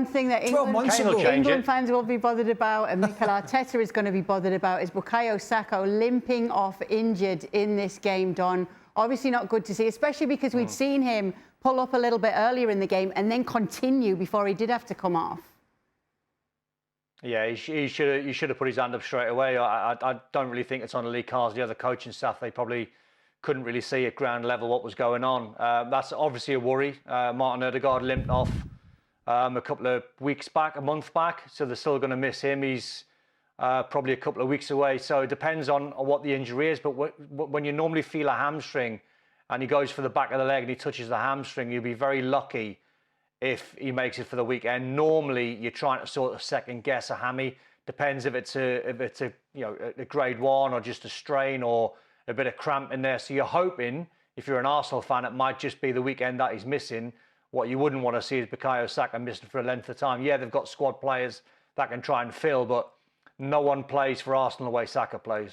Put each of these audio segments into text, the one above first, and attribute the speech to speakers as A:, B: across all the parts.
A: one thing that England fans will be bothered about, and Mikel Arteta is going to be bothered about, is Bukayo Saka limping off injured in this game, Don. Obviously not good to see, especially because we'd seen him pull up a little bit earlier in the game and then continue before he did have to come off.
B: Yeah, he should have put his hand up straight away. I don't really think it's on Lee Carr's, the other coaching staff. They probably couldn't really see at ground level what was going on. That's obviously a worry. Martin Odegaard limped off a couple of weeks back, a month back, so they're still going to miss him. He's probably a couple of weeks away, so it depends on what the injury is. But when you normally feel a hamstring and he goes for the back of the leg and he touches the hamstring, you'll be very lucky if he makes it for the weekend. Normally, you're trying to sort of second guess a hammy. Depends if it's a grade 1 or just a strain or a bit of cramp in there. So you're hoping, if you're an Arsenal fan, it might just be the weekend that he's missing. What you wouldn't want to see is Bukayo Saka missing for a length of time. Yeah, they've got squad players that can try and fill, but no one plays for Arsenal the way Saka plays.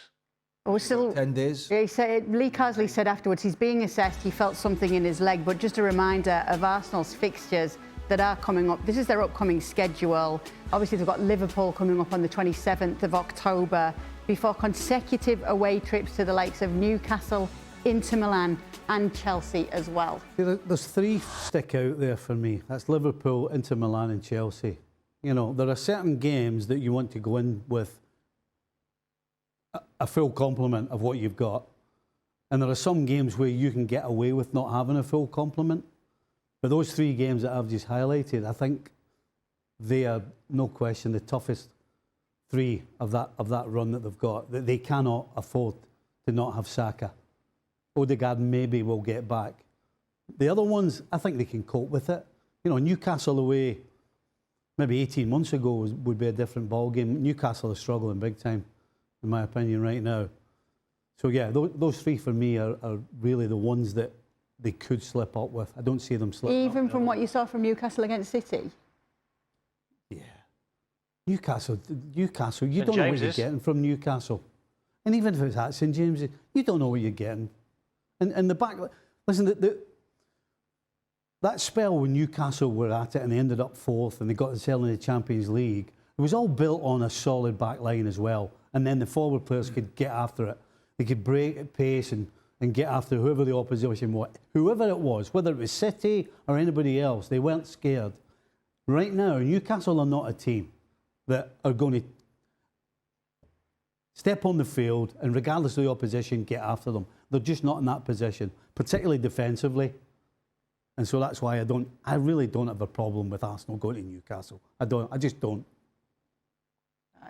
A: We're still
C: 10 days.
A: He said, Lee Carsley said afterwards he's being assessed. He felt something in his leg, but just a reminder of Arsenal's fixtures that are coming up. This is their upcoming schedule. Obviously, they've got Liverpool coming up on the 27th of October before consecutive away trips to the likes of Newcastle, Inter Milan and Chelsea as well.
D: There's 3 stick out there for me. That's Liverpool, Inter Milan and Chelsea. You know, there are certain games that you want to go in with a full complement of what you've got. And there are some games where you can get away with not having a full complement. But those 3 games that I've just highlighted, I think they are, no question, the toughest 3 of that run that they've got. That they cannot afford to not have Saka. Odegaard maybe will get back. The other ones, I think they can cope with it. You know, Newcastle away, maybe 18 months ago would be a different ballgame. Newcastle is struggling big time, in my opinion, right now. So yeah, those 3 for me are really the ones that they could slip up with. I don't see them slipping up.
A: Even from what you saw from Newcastle against City?
D: Yeah. Newcastle, you don't know what you're getting from Newcastle. And even if it's at St James's, you don't know what you're getting. And the back... Listen, that spell when Newcastle were at it and they ended up 4th and they got themselves in the Champions League, it was all built on a solid back line as well. And then the forward players could get after it. They could break at pace and get after whoever the opposition was. Whoever it was, whether it was City or anybody else, they weren't scared. Right now, Newcastle are not a team that are going to step on the field and, regardless of the opposition, get after them. They're just not in that position, particularly defensively. And so that's why I really don't have a problem with Arsenal going to Newcastle. I just don't.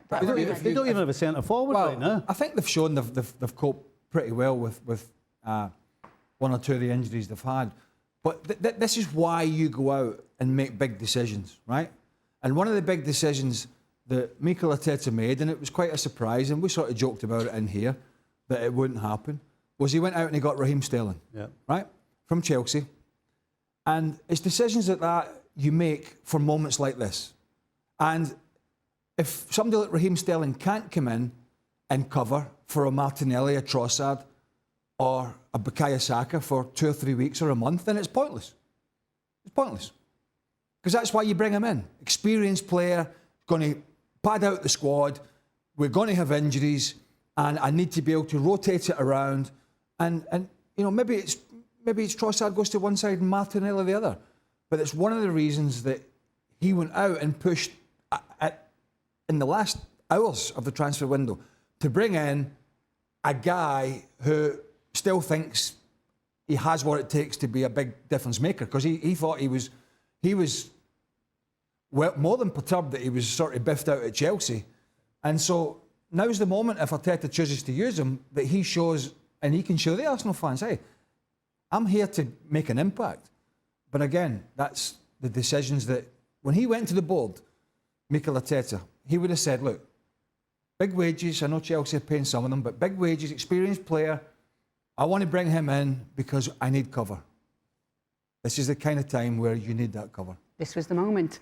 D: They don't even have a centre forward right now.
C: I think they've shown they've coped pretty well with 1 or 2 of the injuries they've had. But this is why you go out and make big decisions, right? And one of the big decisions that Mikel Arteta made, and it was quite a surprise, and we sort of joked about it in here, that it wouldn't happen, was he went out and he got Raheem Sterling, right, from Chelsea. And it's decisions that you make for moments like this. And if somebody like Raheem Sterling can't come in and cover for a Martinelli, a Trossard, or a Bukayo Saka for 2 or 3 weeks or a month, then it's pointless. It's pointless. Because that's why you bring him in. Experienced player, going to pad out the squad, we're going to have injuries, and I need to be able to rotate it around. And you know, maybe it's Trossard goes to one side and Martinelli the other. But it's one of the reasons that he went out and pushed in the last hours of the transfer window to bring in a guy who still thinks he has what it takes to be a big difference maker, because he thought he was well, more than perturbed that he was sort of biffed out at Chelsea. And so now's the moment, if Arteta chooses to use him, that he shows, and he can show the Arsenal fans, hey, I'm here to make an impact. But again, that's the decisions that, when he went to the board, Mikel Arteta, he would have said, look, big wages, I know Chelsea are paying some of them, but big wages, experienced player, I want to bring him in because I need cover. This is the kind of time where you need that cover.
A: This was the moment.